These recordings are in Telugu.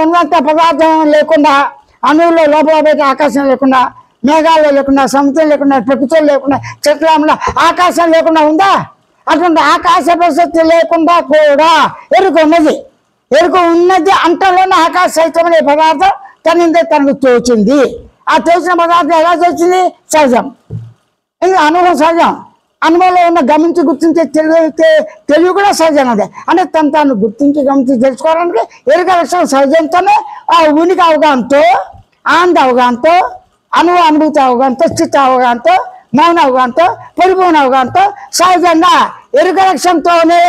ఉన్నంత పదార్థం లేకుండా, అణువులో లోపల బయట ఆకాశం లేకుండా, మేఘాల్లో లేకుండా, సముద్రం లేకుండా, ప్రకృతిలో లేకుండా, చెట్ల ఆకాశం లేకుండా ఉందా? అటువంటి ఆకాశ ప్రసక్తి లేకుండా కూడా ఎరుక ఉన్నది. ఎరుక ఉన్నది అంటలోనే ఆకాశ సహితమైన పదార్థం తనిందే తనకు తోచింది. ఆ తోచిన పదార్థం ఎలా తోచింది? సహజం. ఇది అనుభవం సహజం. అనుభవంలో ఉన్న గమనించి గుర్తించే తెలివి కూడా సహజం. అదే అంటే తాను గుర్తించి గమనించి తెలుసుకోవడానికి ఎరుక లక్షణం సహజంతోనే ఆ ఉనికి అవగాహనతో, ఆనంద అవగాహనతో, అనుభూతి అవగాహనతో, స్థితి అవగాహనతో, మౌన అవగాహనతో, పరిపూర్ణ అవగాహనతో సహజంగా ఎరుక లక్ష్యంతోనే,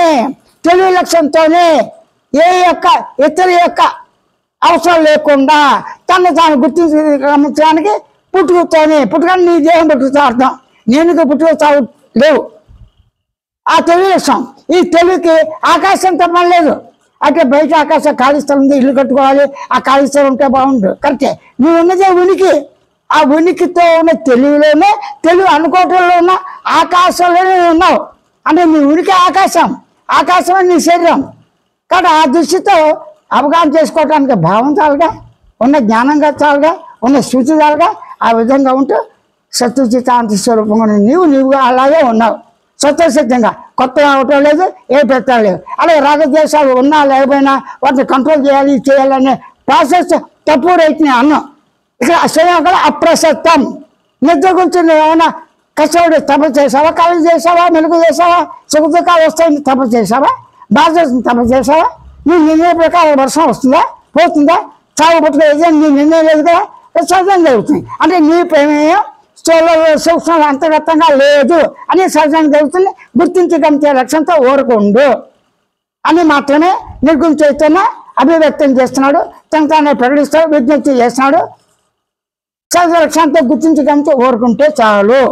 తెలివి లక్ష్యంతోనే ఇతర యొక్క అవసరం లేకుండా తాను గుర్తించి గమనించడానికి పుట్టుకని నీ దేహం పుట్టుకతో అర్థం. నేను పుట్టుక లేవు. ఆ తెలివి లక్ష్యం. ఈ తెలివికి ఆకాశంతో పని లేదు. అంటే బయట ఆకాశం ఖాళీ స్థలం ఉంది, ఇల్లు కట్టుకోవాలి, ఆ ఖాళీ స్థలం ఉంటే బాగుండు, కరెక్టే. నువ్వు ఉన్నదే ఉనికి. ఆ ఉనికితో ఉన్న తెలివిలోనే, తెలివి అనుకోవటంలో ఉన్న ఆకాశంలోనే ఉన్నావు. అంటే నీ ఉనికి ఆకాశం, ఆకాశమే నీ శరీరం. కాబట్టి ఆ దృష్టితో అవగాహన చేసుకోవటానికి భావం చాలుగా, ఉన్న జ్ఞానంగా చాలుగా, ఉన్న శృతి చాలుగా, ఆ విధంగా ఉంటూ సత్యచితాంత స్వరూపంగా నీవుగా అలాగే ఉన్నావు. స్వతసిద్ధంగా కొత్తగా అవటం లేదు, ఏ పెట్టడం లేదు. అలాగే రాగద్వేషాలు ఉన్నా లేకపోయినా వాటిని కంట్రోల్ చేయాలనే ప్రాసెస్ తప్పు రైట్ని అన్నం. ఇక్కడ స్వయం కూడా అప్రసత్తం. నిద్ర గురించి నువ్వు ఏమైనా కష్టపడి తపస్సు చేసావా? కళ్ళు చేసావా? మెలుగు చేసావా? సుఖ దుఃఖాలు వస్తాయని తపస్సు చేసావా? బాధ తపస్సు చేసావా? నీ నిర్ణయ ప్రకారం వర్షం వస్తుందా? పోతుందా? చావు పట్టుకు నీ నిర్ణయం లేదు కదా, సహజం జరుగుతుంది. అంటే నీ ప్రమేయం సూక్ష్మ అంతర్గతంగా లేదు అని సహజంగా జరుగుతుంది. గుర్తించి గమనించే లక్ష్యంతో ఓరుకుండు అని మాత్రమే నిర్గుణ చైతన్య అభివ్యక్తం చేస్తున్నాడు. తానే ప్రకటిస్తాడు, విజ్ఞప్తి చేస్తున్నాడు. సహజ లక్ష్యంతో గుర్తించి గమనించి ఓరుకుంటే చాలు.